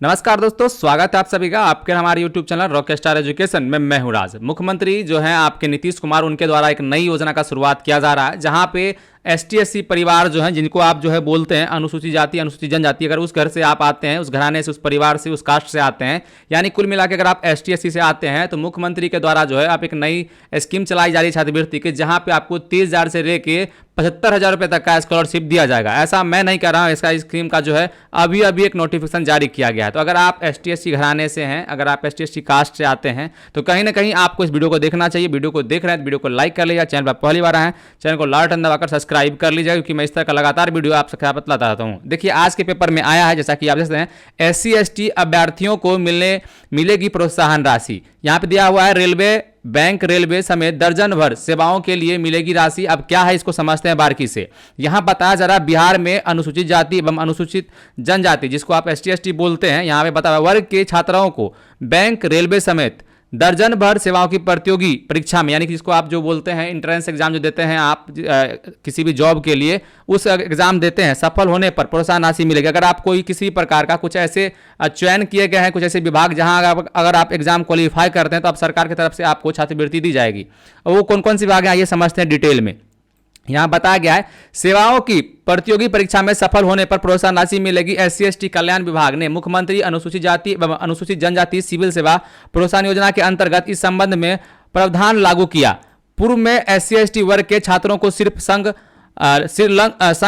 नमस्कार दोस्तों, स्वागत है आप सभी का आपके हमारे YouTube चैनल रॉकस्टार एजुकेशन में। मैं हूं राज। मुख्यमंत्री जो हैं आपके नीतीश कुमार, उनके द्वारा एक नई योजना का शुरुआत किया जा रहा है, जहां पे ST/SC परिवार जो हैं, जिनको आप जो है बोलते हैं अनुसूचित जाति अनुसूचित जनजाति, अगर उस घर से आप आते हैं, उस घराने से, उस परिवार से, उस कास्ट से आते हैं, यानी कुल मिला के अगर आप ST/SC से आते हैं, तो मुख्यमंत्री के द्वारा जो है आप एक नई स्कीम चलाई जा रही है छात्रवृत्ति की, जहां पे आपको 30,000 से लेके 75,000 रुपये तक का स्कॉलरशिप दिया जाएगा। ऐसा मैं नहीं कर रहा हूँ, इसका स्कीम का जो है अभी एक नोटिफिकेशन जारी किया गया है। तो अगर आप ST/SC घराने से हैं, अगर आप ST/SC कास्ट से आते हैं, तो कहीं ना कहीं आपको इस वीडियो को देखना चाहिए। वीडियो को देख रहे हैं तो वीडियो को लाइक कर लीजिए, चैनल पर पहली बार आए चैनल को लाल बटन दबाकर सब्सक्राइब कर लीजिए, क्योंकि मैं इस तरह का लगातार वीडियो आपसे लाता रहता हूँ। देखिए, आज के पेपर में आया है, जैसा कि आप देखते हैं, SC/ST अभ्यर्थियों को मिलेगी प्रोत्साहन राशि। यहाँ पे दिया हुआ है रेलवे, बैंक, रेलवे समेत दर्जन भर सेवाओं के लिए मिलेगी राशि। अब क्या है, इसको समझते हैं बारीकी से। यहां बताया जा रहा है, बिहार में अनुसूचित जाति एवं अनुसूचित जनजाति, जिसको आप ST/ST बोलते हैं, यहां पे बताया वर्ग के छात्राओं को बैंक, रेलवे समेत दर्जन भर सेवाओं की प्रतियोगी परीक्षा में, यानी कि जिसको आप जो बोलते हैं इंट्रेंस एग्जाम जो देते हैं आप किसी भी जॉब के लिए, उस एग्जाम देते हैं, सफल होने पर प्रोत्साहन राशि मिलेगी। अगर आप कोई किसी प्रकार का कुछ ऐसे चयन किए गए हैं, कुछ ऐसे विभाग जहां अगर आप एग्जाम क्वालिफाई करते हैं, तो आप सरकार की तरफ से आपको छात्रवृत्ति दी जाएगी। और वो कौन कौन सी विभाग हैं आइए समझते हैं डिटेल में। यहां बताया गया है, सेवाओं की प्रतियोगी परीक्षा में सफल होने पर प्रोत्साहन राशि मिलेगी। SC/ST कल्याण विभाग ने मुख्यमंत्री अनुसूचित जाति एवं अनुसूचित जनजाति सिविल सेवा प्रोत्साहन योजना के अंतर्गत इस संबंध में प्रावधान लागू किया। पूर्व में SC/ST वर्ग के छात्रों को सिर्फ संघ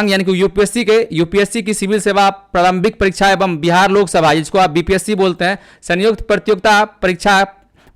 यानी कि यूपीएससी की सिविल सेवा प्रारंभिक परीक्षा एवं बिहार लोकसभा, जिसको आप BPSC बोलते हैं, संयुक्त प्रतियोगिता परीक्षा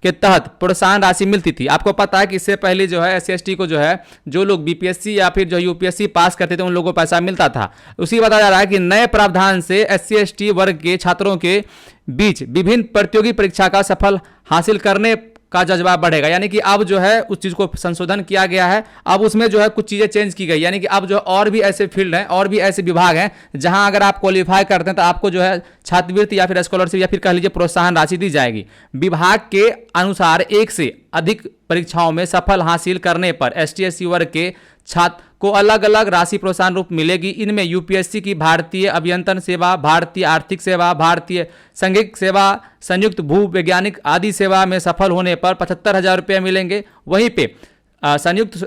के तहत प्रोत्साहन राशि मिलती थी। आपको पता है कि इससे पहले जो है SC/ST को जो है, जो लोग BPSC या फिर जो UPSC पास करते थे, उन लोगों को पैसा मिलता था। उसी बताया जा रहा है कि नए प्रावधान से SC/ST वर्ग के छात्रों के बीच विभिन्न प्रतियोगी परीक्षा का सफल हासिल करने का जज्बा बढ़ेगा। यानी कि अब जो है उस चीज को संशोधन किया गया है। अब उसमें जो है कुछ चीजें चेंज की गई, यानी कि अब जो और भी ऐसे फील्ड हैं, और भी ऐसे विभाग हैं, जहां अगर आप क्वालिफाई करते हैं तो आपको जो है छात्रवृत्ति या फिर स्कॉलरशिप या फिर कह लीजिए प्रोत्साहन राशि दी जाएगी। विभाग के अनुसार एक से अधिक परीक्षाओं में सफल हासिल करने पर ST/SC वर्ग के छात्र को अलग अलग राशि प्रोत्साहन रूप मिलेगी। इनमें UPSC की भारतीय अभियंत्रण सेवा, भारतीय आर्थिक सेवा, भारतीय संघिक सेवा, संयुक्त भू वैज्ञानिक आदि सेवा में सफल होने पर 75,000 रुपये मिलेंगे। वहीं पे संयुक्त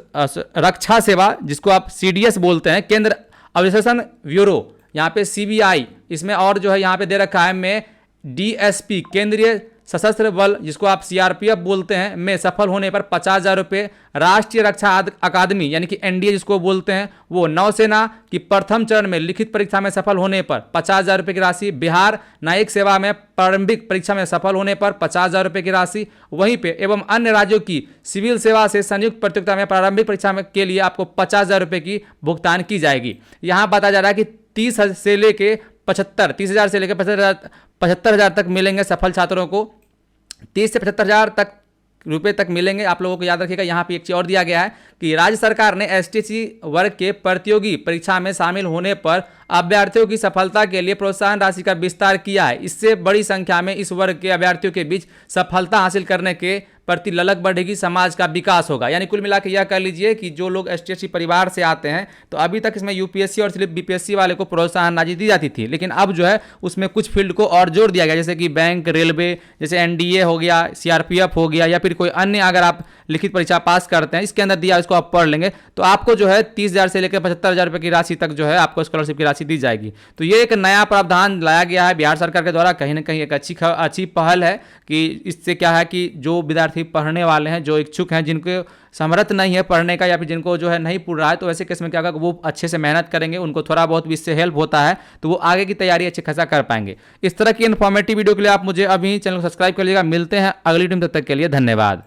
रक्षा सेवा, जिसको आप CDS बोलते हैं, केंद्र अभिशासन ब्यूरो, यहाँ पे CBI, इसमें और जो है यहाँ पे दे रखा है में DSP, केंद्रीय सशस्त्र बल, जिसको आप CRPF बोलते हैं, में सफल होने पर 50,000 रुपये। राष्ट्रीय रक्षा अकादमी यानी कि NDA जिसको बोलते हैं, वो नौसेना की प्रथम चरण में लिखित परीक्षा में सफल होने पर 50,000 रुपये की राशि। बिहार न्यायिक सेवा में प्रारंभिक परीक्षा में सफल होने पर 50,000 रुपये की राशि। वहीं पे एवं अन्य राज्यों की सिविल सेवा से संयुक्त प्रतियोगिता में प्रारंभिक परीक्षा के लिए आपको 50,000 रुपये की भुगतान की जाएगी। यहाँ बताया जा रहा है कि 30,000 से लेके 75,000 तक मिलेंगे सफल छात्रों को। 30 से 75,000 तक रुपए तक मिलेंगे। आप लोगों को याद रखिएगा, यहाँ पे एक चीज और दिया गया है कि राज्य सरकार ने ST/SC वर्ग के प्रतियोगी परीक्षा में शामिल होने पर अभ्यर्थियों की सफलता के लिए प्रोत्साहन राशि का विस्तार किया है। इससे बड़ी संख्या में इस वर्ग के अभ्यर्थियों के बीच सफलता हासिल करने के प्रति ललक बढ़ेगी, समाज का विकास होगा। यानी कुल मिला के यह कह लीजिए कि जो लोग ST/SC परिवार से आते हैं, तो अभी तक इसमें UPSC और सिर्फ BPSC वाले को प्रोत्साहन राशि दी जाती थी, लेकिन अब जो है उसमें कुछ फील्ड को और जोड़ दिया गया, जैसे कि बैंक, रेलवे, जैसे NDA हो गया, CRPF हो गया, या फिर कोई अन्य अगर आप लिखित परीक्षा पास करते हैं, इसके अंदर दिया, इसको आप पढ़ लेंगे, तो आपको जो है 30,000 से लेकर 75,000 रुपये की राशि तक जो है आपको स्कॉलरशिप की राशि दी जाएगी। तो ये एक नया प्रावधान लाया गया है बिहार सरकार के द्वारा। कहीं ना कहीं एक अच्छी पहल है कि इससे क्या है कि जो विद्यार्थी पढ़ने वाले हैं, जो इच्छुक हैं, जिनको समर्थ नहीं है पढ़ने का, या फिर जिनको जो है नहीं पढ़ रहा है, तो ऐसे केस में क्या होगा, वो अच्छे से मेहनत करेंगे, उनको थोड़ा बहुत भी इससे हेल्प होता है, तो वो आगे की तैयारी अच्छे खासा कर पाएंगे। इस तरह की इन्फॉर्मेटिव वीडियो के लिए आप मुझे अभी चैनल को सब्सक्राइब कर लीजिएगा। मिलते हैं अगली वीडियो में, तब तक के लिए धन्यवाद।